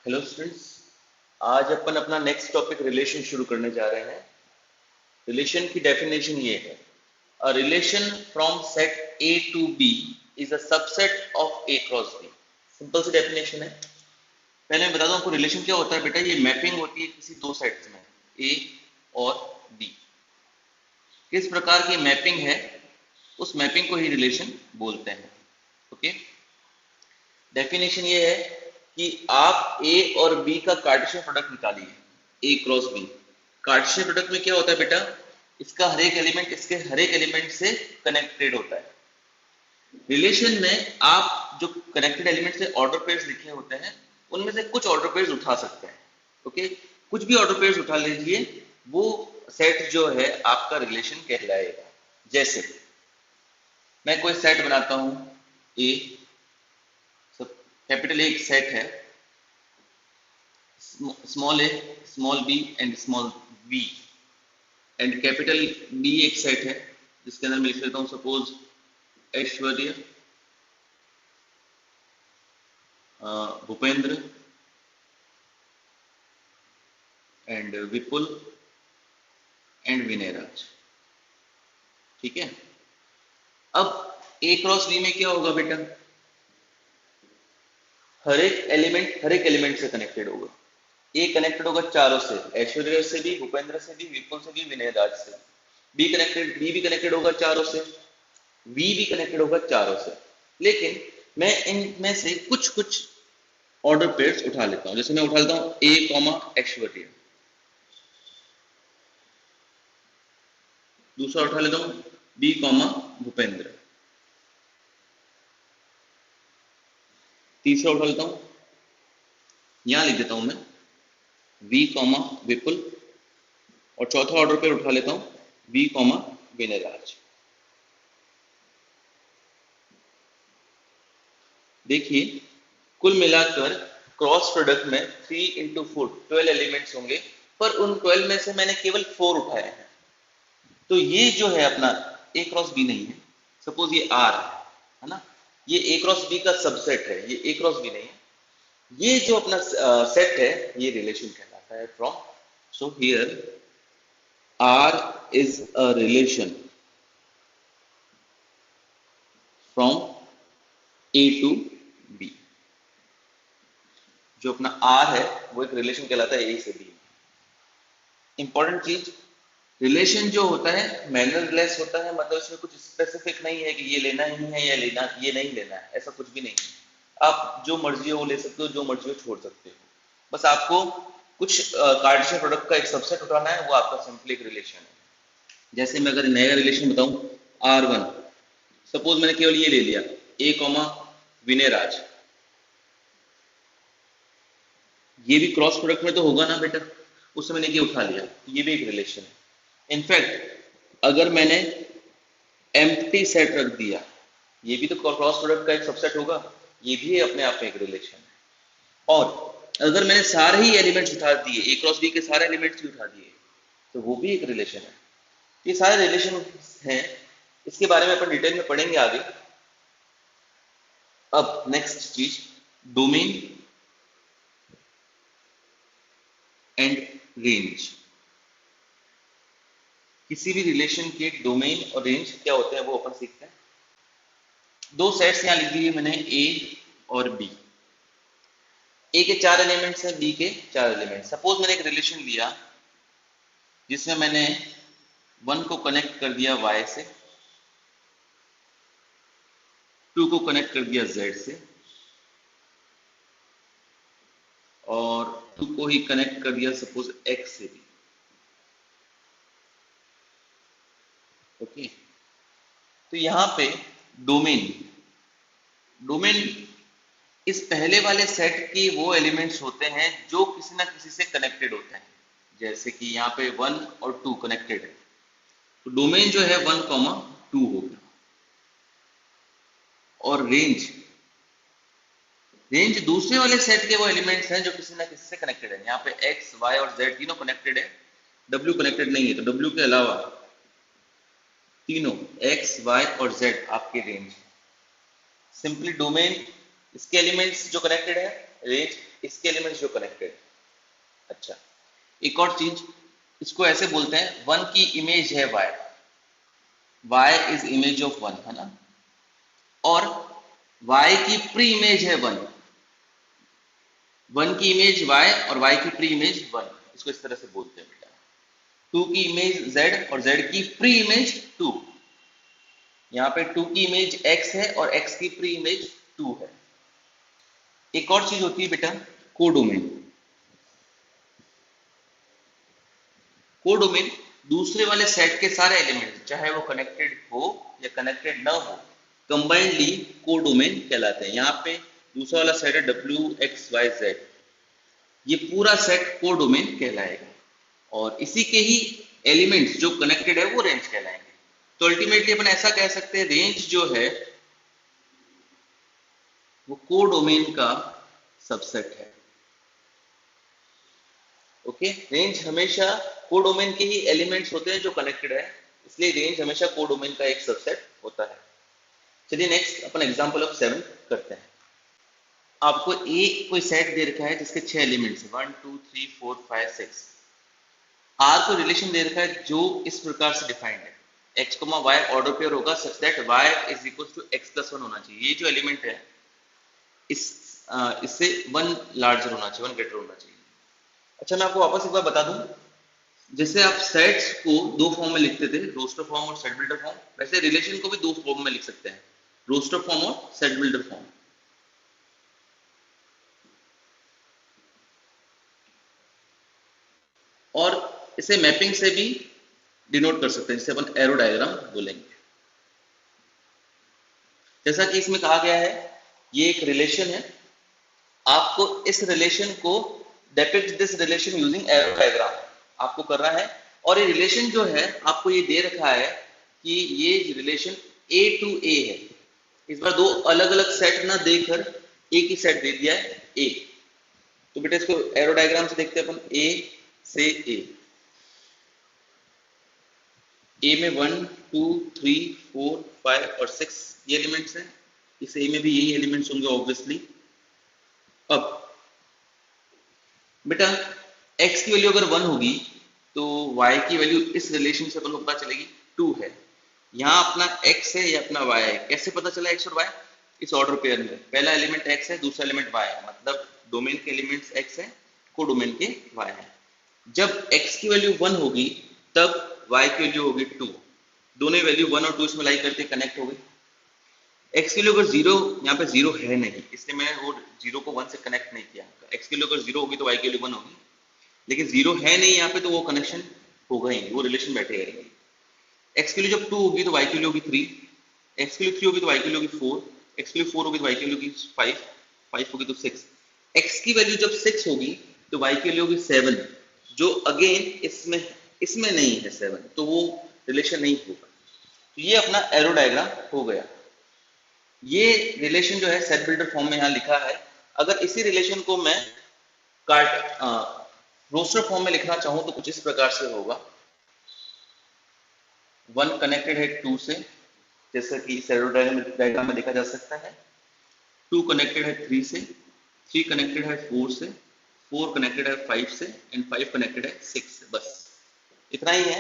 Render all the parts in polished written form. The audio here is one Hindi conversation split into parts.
हेलो स्टूडेंट्स, आज अपन अपना नेक्स्ट टॉपिक रिलेशन शुरू करने जा रहे हैं। रिलेशन की डेफिनेशन ये है, a relation from set A to B is a subset of A cross B. Simple सी डेफिनेशन है। पहले मैं बता दूं आपको रिलेशन क्या होता है। बेटा, ये मैपिंग होती है किसी दो सेट्स में, ए और बी। किस प्रकार की मैपिंग है, उस मैपिंग को ही रिलेशन बोलते हैं। ओके, डेफिनेशन ये है कि आप ए और बी का कार्टेशियन प्रोडक्ट निकालिए, ए क्रॉस बी। कार्टेशियन प्रोडक्ट में क्या होता है बेटा, इसका हर एक एलिमेंट इसके हर एक एलिमेंट से कनेक्टेड होता है। रिलेशन में आप जो कनेक्टेड एलिमेंट से ऑर्डर पेयर्स लिखे होते हैं, उनमें से कुछ ऑर्डर पेयर्स उठा सकते हैं। ओके, कुछ भी ऑर्डर पेयर्स उठा लीजिए, वो सेट जो है आपका रिलेशन कहलाएगा। जैसे मैं कोई सेट बनाता हूं, ए, कैपिटल ए एक सेट है, small A, small B and small B, and capital B एक सेट है जिसके अंदर मैं लिख लेता हूं suppose Aishwarya, Bhupendra and Vipul and Vinayraj. ठीक है, अब ए क्रॉस बी में क्या होगा बेटा, हर एक एलिमेंट से कनेक्टेड होगा। ए कनेक्टेड होगा चारों से, ऐश्वर्य से भी, भूपेंद्र से भी, विपुल से भी, विनयराज से। बी भी कनेक्टेड होगा चारों से, वी भी कनेक्टेड होगा चारों से। लेकिन मैं इनमें से कुछ कुछ ऑर्डर पेयर्स उठा लेता हूं। जैसे मैं उठा लेता हूं ए कॉमा ऐश्वर्य, दूसरा उठा लेता हूं बी कॉमा भूपेंद्र, तीसरा उठा लेता हूं, यहां लिख देता हूं मैं वी कॉमा विपुल, और चौथा ऑर्डर पेयर उठा लेता हूं वी कॉमा विनयराज। देखिए, कुल मिलाकर क्रॉस प्रोडक्ट में 3 इंटू 4 12 एलिमेंट्स होंगे, पर उन 12 में से मैंने केवल 4 उठाए हैं। तो ये जो है अपना ए क्रॉस बी नहीं है। सपोज ये आर है ना, ये ए क्रॉस बी का सबसेट है, ये ए क्रॉस बी नहीं है। ये जो अपना सेट है, ये रिलेशन कहलाता है from. So here R is a relation from A to B. जो अपना आर है वो एक रिलेशन कहलाता है ए से बी। इंपॉर्टेंट चीज, रिलेशन जो होता है मैनरलेस होता है, मतलब इसमें कुछ स्पेसिफिक नहीं है कि ये लेना ही है या लेना ये नहीं लेना है, ऐसा कुछ भी नहीं है। आप जो मर्जी हो वो ले सकते हो, जो मर्जी हो छोड़ सकते हो। बस आपको कुछ कार्टेशियन प्रोडक्ट का एक सबसेट उठाना है, वो आपका सिंपली एक रिलेशन है। जैसे मैं अगर नया रिलेशन बताऊं R1, सपोज मैंने केवल ये ले लिया ए कॉमा विनयराज, ये भी क्रॉस प्रोडक्ट में तो होगा ना बेटा, उससे मैंने ये उठा लिया, ये भी एक रिलेशन है। इनफैक्ट अगर मैंने एम्प्टी सेट रख दिया, ये भी तो क्रॉस प्रोडक्ट का एक सबसेट होगा, ये भी अपने आप में एक रिलेशन है। और अगर मैंने सारे ही एलिमेंट्स उठा दिए, ए क्रॉस बी के सारे एलिमेंट्स ही उठा दिए, तो वो भी एक रिलेशन है। ये सारे रिलेशन हैं, इसके बारे में अपन डिटेल में पढ़ेंगे आगे। अब नेक्स्ट चीज, डोमेन एंड रेंज। किसी भी रिलेशन के डोमेन और रेंज क्या होते हैं वो अपन सीखते हैं। दो सेट्स यहां लिख दिए मैंने, ए और बी। ए के 4 एलिमेंट्स हैं, बी के 4 एलिमेंट्स। सपोज मैंने एक रिलेशन लिया जिसमें मैंने 1 को कनेक्ट कर दिया y से, 2 को कनेक्ट कर दिया z से, और 2 को ही कनेक्ट कर दिया सपोज x से भी। ओके, तो यहां पे डोमेन इस पहले वाले सेट के वो एलिमेंट्स होते हैं जो किसी ना किसी से कनेक्टेड होते हैं। जैसे कि यहाँ पे 1 और 2 कनेक्टेड है, तो डोमेन जो है 1,2 होगा। और रेंज दूसरे वाले सेट के वो एलिमेंट्स हैं जो किसी ना किसी से कनेक्टेड है। यहाँ पे x, y और z तीनों कनेक्टेड है, w कनेक्टेड नहीं है, तो w के अलावा तीनों x, y और z आपके रेंज। सिंपली डोमेन इसके एलिमेंट्स जो कनेक्टेड है, रेंज इसके एलिमेंट्स जो कनेक्टेड। अच्छा, एक और चीज, इसको ऐसे बोलते हैं वन की इमेज है y, y is image of one, है ना, और y की प्री इमेज है वन, वन की इमेज y और y की प्री इमेज वन, इसको इस तरह से बोलते हैं बेटा। टू की इमेज z और z की प्री इमेज टू, यहाँ पे टू की इमेज x है और x की प्री इमेज टू है। एक और चीज होती है बेटा कोडोमेन। कोडोमेन दूसरे वाले सेट के सारे एलिमेंट चाहे वो कनेक्टेड हो या कनेक्टेड ना हो, कंबाइंडली कोडोमेन कहलाते हैं। यहाँ पे दूसरा वाला सेट है WXYZ, ये पूरा सेट कोडोमेन कहलाएगा और इसी के ही एलिमेंट्स जो कनेक्टेड है वो रेंज कहलाएंगे। तो अल्टीमेटली अपन ऐसा कह सकते हैं रेंज जो है वो कोडोमेन का सबसेट है। ओके, रेंज हमेशा कोडोमेन के ही एलिमेंट्स होते हैं जो कनेक्टेड है, इसलिए रेंज हमेशा कोडोमेन का एक सबसेट होता है। चलिए नेक्स्ट अपन एग्जांपल ऑफ 7 करते हैं। आपको एक कोई सेट दे रखा है जिसके 6 एलिमेंट्स हैं 1 2 3 4 5 6। आर को रिलेशन दे रखा है जो इस प्रकार से डिफाइंड है, x, y ऑर्डर पेयर होगा such that y is equal to x+1 होना चाहिए। ये जो एलिमेंट है इससे 1 लार्जर होना चाहिए, 1 ग्रेटर होना चाहिए। अच्छा, मैं आपको वापस एक बार बता दूं, जैसे आप सेट्स को दो फॉर्म में लिखते थे, रोस्टर फॉर्म और सेट बिल्डर फॉर्म, वैसे रिलेशन को भी दो फॉर्म में लिख सकते हैं, रोस्टर फॉर्म और सेट बिल्डर फॉर्म। और इसे मैपिंग से भी डिनोट कर सकते हैं, जिसे अपन एरो डायग्राम बोलेंगे। जैसा कि इसमें कहा गया है, ये एक रिलेशन है, आपको इस रिलेशन को depict this relation using arrow diagram आपको करना है। और ये रिलेशन जो है आपको ये दे रखा है कि ये रिलेशन A to A है। इस बार दो अलग अलग सेट ना देकर एक ही सेट दे दिया है A। तो बेटा इसको एरो डायग्राम से देखते हैं अपन, A से A। A में 1 2 3 4 5 और 6 ये एलिमेंट्स हैं, इस A में भी यही एलिमेंट्स होंगे ऑब्वियसली। अब बेटा x की वैल्यू अगर 1 होगी तो y की वैल्यू इस रिलेशन से अपन को पता चलेगी 2 है। यहाँ अपना x है, या अपना y है। कैसे पता चला x और y? इस ऑर्डर पेयर में पहला एलिमेंट x है, दूसरा एलिमेंट y है, मतलब डोमेन के एलिमेंट्स x है, कोडोमेन के y है। जब x की वैल्यू 1 होगी तब y की वैल्यू होगी 2, दोनों वैल्यू 1 और 2 इसमें लाई करते कनेक्ट हो गई। x की वैल्यू अगर 0, यहाँ पे 0 है नहीं, इसलिए मैंने वो 0 को 1 से कनेक्ट नहीं किया। x की वैल्यू अगर 0 होगी तो y की वैल्यू 1 होगी, लेकिन 0 है नहीं यहाँ पे, तो वो कनेक्शन होगा ही, वो रिलेशन बैठे रहेंगे। x की वैल्यू जब 2 होगी तो y की वैल्यू होगी 3, x की वैल्यू 3 होगी तो y की वैल्यू होगी 4, x की वैल्यू 4 होगी तो y की वैल्यू होगी 5, 5 होगी तो 6। x की वैल्यू जब 6 होगी तो y की वैल्यू होगी 7, जो अगेन इसमें नहीं है 7, तो वो रिलेशन नहीं होगा। तो ये अपना एरो डायग्राम हो गया। ये रिलेशन जो है सेट बिल्डर फॉर्म में यहाँ लिखा है। अगर इसी रिलेशन को मैं रोस्टर फॉर्म में लिखना चाहूं तो कुछ इस प्रकार से होगा। 1 कनेक्टेड है 2 से, जैसा कि इस एरो डायग्राम में देखा जा सकता है। 2 कनेक्टेड है 3 से, 3 कनेक्टेड है 4 से, 4 कनेक्टेड है 5 से, एंड 5 कनेक्टेड है 6 से। बस इतना ही है।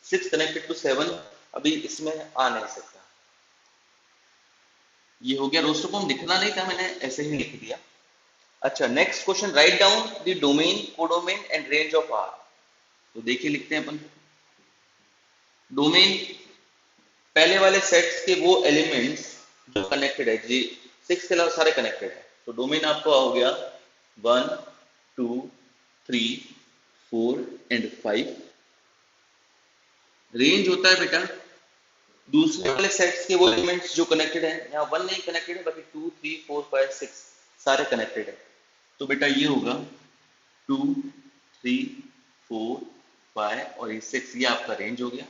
6 कनेक्टेड टू 7 अभी इसमें आ नहीं सकता। ये हो गया रोस्टर फॉर्म, लिखना नहीं था, मैंने ऐसे ही लिख दिया। अच्छा, next question, write down the domain, codomain and range of R. तो देखिए लिखते हैं अपन, डोमेन पहले वाले सेट्स के वो एलिमेंट्स जो कनेक्टेड है, जी 6 के अलावा सारे कनेक्टेड है। तो डोमेन आपको हो गया 1 2 3 4 एंड 5। रेंज होता है बेटा दूसरे वाले सेट्स के वो एलिमेंट्स जो कनेक्टेड है। यहाँ 1 नहीं कनेक्टेड है, बाकी 2 3 4 5 6 सारे कनेक्टेड है। तो बेटा ये होगा 2 3 4 5 और ये 6, ये आपका रेंज हो गया।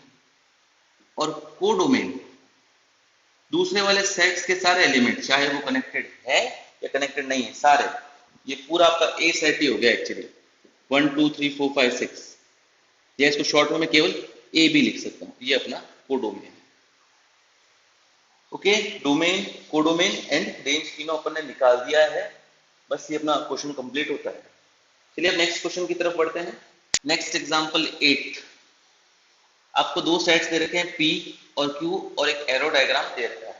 और कोडोमेन दूसरे वाले सेट्स के सारे एलिमेंट चाहे वो कनेक्टेड है या कनेक्टेड नहीं है, सारे, ये पूरा आपका ए सेट ही हो गया एक्चुअली, 1 2 3 4 5 6। या इसको शॉर्ट में मैं केवल ए भी लिख सकता हूँ, ये अपना कोडोमेन है। Okay, domain, codomain and range तीनों अपन ने निकाल दिया है। बस ये अपना क्वेश्चन कंप्लीट होता है। चलिए अब नेक्स्ट क्वेश्चन की तरफ बढ़ते हैं। Next example 8। आपको दो सेट्स दे रखे हैं P और Q और एक एरो डायग्राम दे रखा है।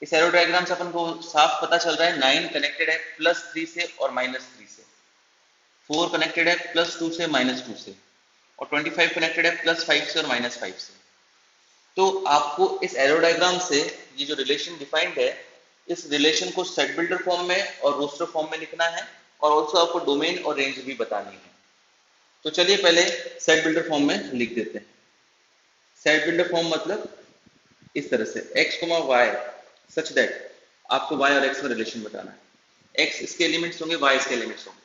इस एरो डायग्राम से अपन को साफ पता चल रहा है 9 कनेक्टेड है +3 से और -3 से, 4 कनेक्टेड है +2 से -2 से, और 25 कनेक्टेड है +5 से और -5 से। तो आपको इस एरो डायग्राम से ये जो रिलेशन डिफाइंड है, इस रिलेशन को सेट बिल्डर फॉर्म में और रोस्टर फॉर्म में लिखना है, और ऑल्सो आपको डोमेन और रेंज भी बतानी है। तो चलिए पहले सेट बिल्डर फॉर्म में लिख देते हैं। सेट बिल्डर फॉर्म मतलब इस तरह से x, y सच दैट आपको y और x में रिलेशन बताना है। x इसके एलिमेंट्स होंगे, y इसके एलिमेंट्स होंगे।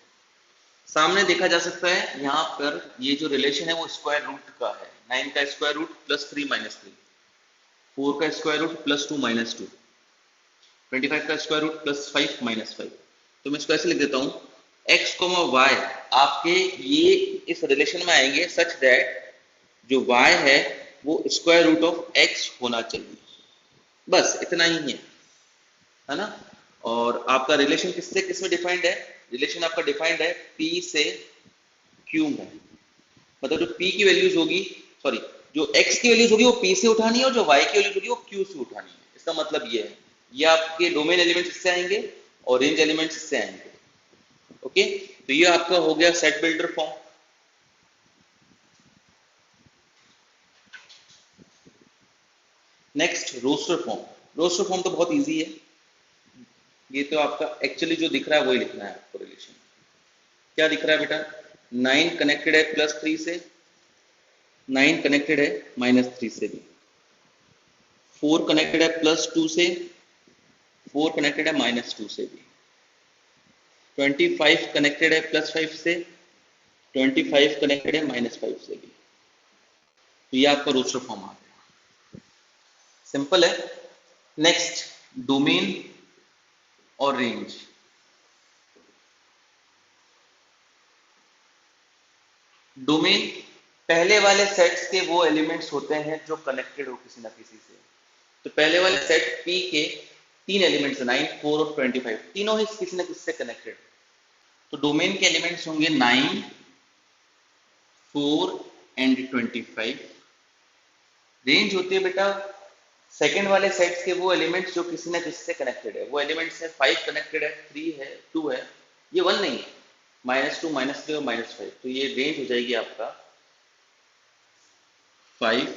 सामने देखा जा सकता है यहाँ पर ये जो रिलेशन है वो स्क्वायर रूट का है। 9 का स्क्वायर रूट +3 -3, 4 का स्क्वायर रूट +2 -2, 25 का स्क्वायर रूट +5 -5। तो मैं इसको ऐसे लिख देता हूँ, x, y आपके ये इस रिलेशन में आएंगे सच दैट जो y है वो स्क्वायर रूट ऑफ x होना चाहिए। बस इतना ही है ना। और आपका रिलेशन किससे किस में डिफाइंड है? रिलेशन आपका डिफाइंड है P से Q में। मतलब जो P की वैल्यूज होगी, सॉरी जो X की वैल्यूज होगी वो P से उठानी है, और जो Y की वैल्यूज होगी वो Q से उठानी है। इसका मतलब ये है, ये आपके डोमेन एलिमेंट्स इससे आएंगे और रेंज एलिमेंट्स इससे आएंगे। ओके, तो ये आपका हो गया set builder form. Next roster form. Roster form तो बहुत इजी है, ये तो आपका एक्चुअली जो दिख रहा है वही लिखना है आपको। रिलेशन क्या दिख रहा है बेटा? 9 कनेक्टेड है +3 से, 9 कनेक्टेड है -3 से भी, 4 कनेक्टेड है +2 से, 4 कनेक्टेड है -2 से भी, 25 कनेक्टेड है +5 से, 25 कनेक्टेड है -5 से भी। तो ये आपका रोस्टर फॉर्म आ गया। सिंपल है। नेक्स्ट डोमेन और रेंज। डोमेन पहले वाले सेट्स के वो एलिमेंट्स होते हैं जो कनेक्टेड हो किसी ना किसी से। तो पहले वाले सेट P के 3 एलिमेंट्स 9, 4 और 25, तीनों ही किसी ना किसी से कनेक्टेड। तो डोमेन के एलिमेंट्स होंगे 9, 4 एंड 25। रेंज होती है बेटा सेकंड वाले सेट्स के वो एलिमेंट्स जो किसी ना किसी से कनेक्टेड है। वो एलिमेंट्स है 5 कनेक्टेड है, 3 है, 2 है, ये 1 नहीं है, -2, -3 और -5। तो ये रेंज हो जाएगी आपका 5,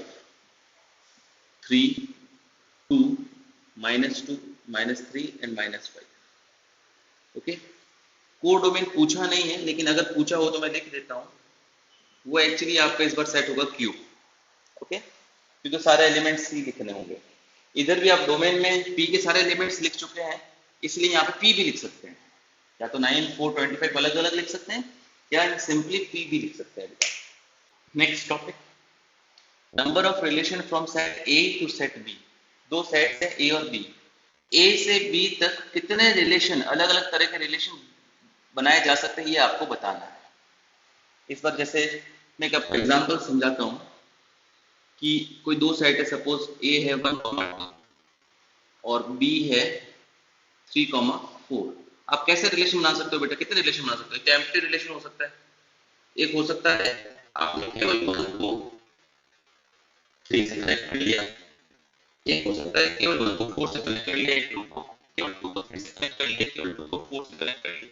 3, 2, -2, -3 एंड -5। ओके, कोर डोमेन पूछा नहीं है, लेकिन अगर पूछा हो तो मैं लिख देता हूँ। वो एक्चुअली आपका इस बार सेट होगा Q। ओके, क्योंकि सारे एलिमेंट्स ही लिखने होंगे। इधर भी आप डोमेन में P के सारे एलिमेंट्स लिख चुके हैं, इसलिए यहाँ पे P भी लिख सकते हैं। या तो 9, 4, 25 अलग अलग लिख सकते हैं, या सिंपली P भी लिख सकते हैं। Next topic, number of relation from set A to set B। दो सेट्स हैं A और B। A से B तक कितने रिलेशन, अलग अलग तरह के रिलेशन बनाए जा सकते हैं, ये आपको बताना है। इस बार जैसे मैं एक एग्जांपल समझाता हूँ कि कोई दो सेट है, सपोज A है 1, और B है 3, 4। आप कैसे रिलेशन बना सकते हो बेटा? कितने रिलेशन बना सकते हो? क्या एम्प्टी रिलेशन हो सकता है? एक हो सकता है आपने केवल 1 को 3 से कनेक्ट कर लिया, एक हो सकता है केवल 1 को 4 से कनेक्ट कर लिया, एक को केवल 2 को 3 से कनेक्ट कर लिया, केवल 2 को 4 से कनेक्ट कर लिया।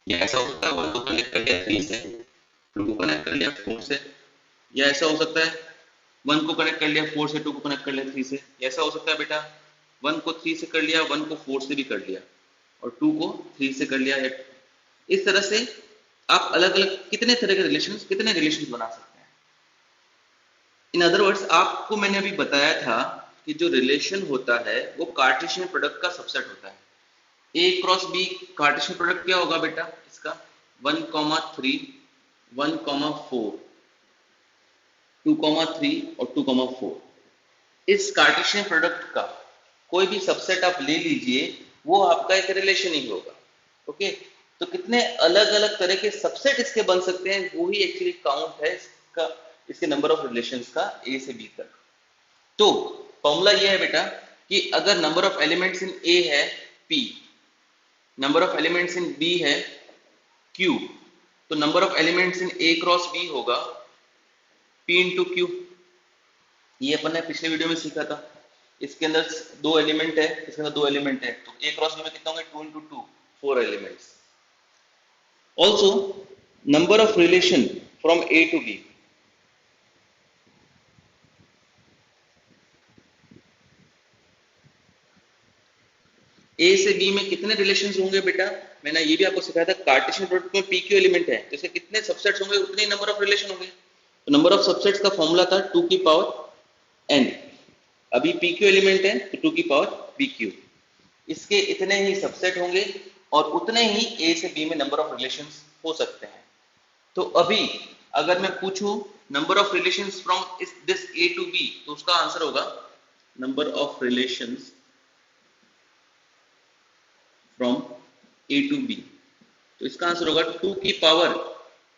या ऐसा हो सकता है 1 को कनेक्ट कर लिया 3 से, 2 को कनेक्ट कर लिया 4 से। या ऐसा हो सकता है 1 को कनेक्ट कर लिया 4 से, 2 को कनेक्ट कर लिया 3 से। ऐसा हो सकता है बेटा 1 को 3 से कर लिया, 1 को 4 से भी कर लिया, और 2 को 3 से कर लिया। इस तरह से आप अलग अलग कितने तरह के रिलेशंस, कितने रिलेशंस बना सकते हैं। इन अदर वर्ड्स, आपको मैंने अभी बताया था कि जो रिलेशन होता है वो कार्टेशियन प्रोडक्ट का सबसेट होता है। A cross B Cartesian product क्या होगा बेटा इसका? 1, 3, 1, 4, 2, 3 और 2, 4। इस कार्टेशियन प्रोडक्ट का कोई भी सबसेट आप ले लीजिए, वो आपका एक रिलेशन ही होगा। ओके, तो कितने अलग अलग तरह के सबसेट इसके बन सकते हैं, वो ही एक्चुअली काउंट है इसका, इसके नंबर ऑफ रिलेशंस का A से B तक। तो फॉर्मूला ये है बेटा कि अगर number of elements in A है P, number of elements in B है क्यू, तो number of elements in A cross B होगा पी इंटू क्यू। ये अपन ने पिछले वीडियो में सीखा था। इसके अंदर दो एलिमेंट है, इसके अंदर दो एलिमेंट है, तो ए क्रॉस बी में कितना होंगे, 2 into 2, 4 elements. Also number of relation from A to B, A से बी में कितने रिलेशंस होंगे बेटा, मैंने ये भी आपको सिखाया था, कार्टेशियन प्रोडक्ट में पी क्यू एलिमेंट है तो इसके कितने सबसेट्स होंगे, उतने ही नंबर ऑफ रिलेशन होंगे। तो नंबर ऑफ सबसेट्स का फॉर्मूला था 2 की पावर n, अभी पी क्यू एलिमेंट है तो 2 की पावर पी क्यू, इसके इतने ही सबसेट होंगे और उतने ही ए से बी में नंबर ऑफ रिलेशंस हो सकते हैं। तो अभी अगर मैं पूछूं number of relations from this A to B, तो उसका आंसर होगा number of relations from A to B, तो इसका आंसर होगा 2 की पावर,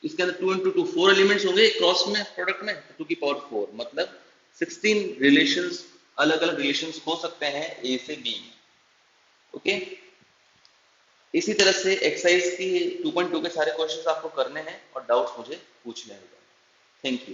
इसके अंदर 2 इंटू 2 4 एलिमेंट्स होंगे क्रॉस में प्रोडक्ट में, तो 2 की पावर 4 मतलब 16 रिलेशंस, अलग अलग रिलेशंस हो सकते हैं ए से बी। ओके, इसी तरह से एक्सरसाइज की 2.2 के सारे क्वेश्चंस आपको करने हैं और डाउट्स मुझे पूछने होगा। Thank you.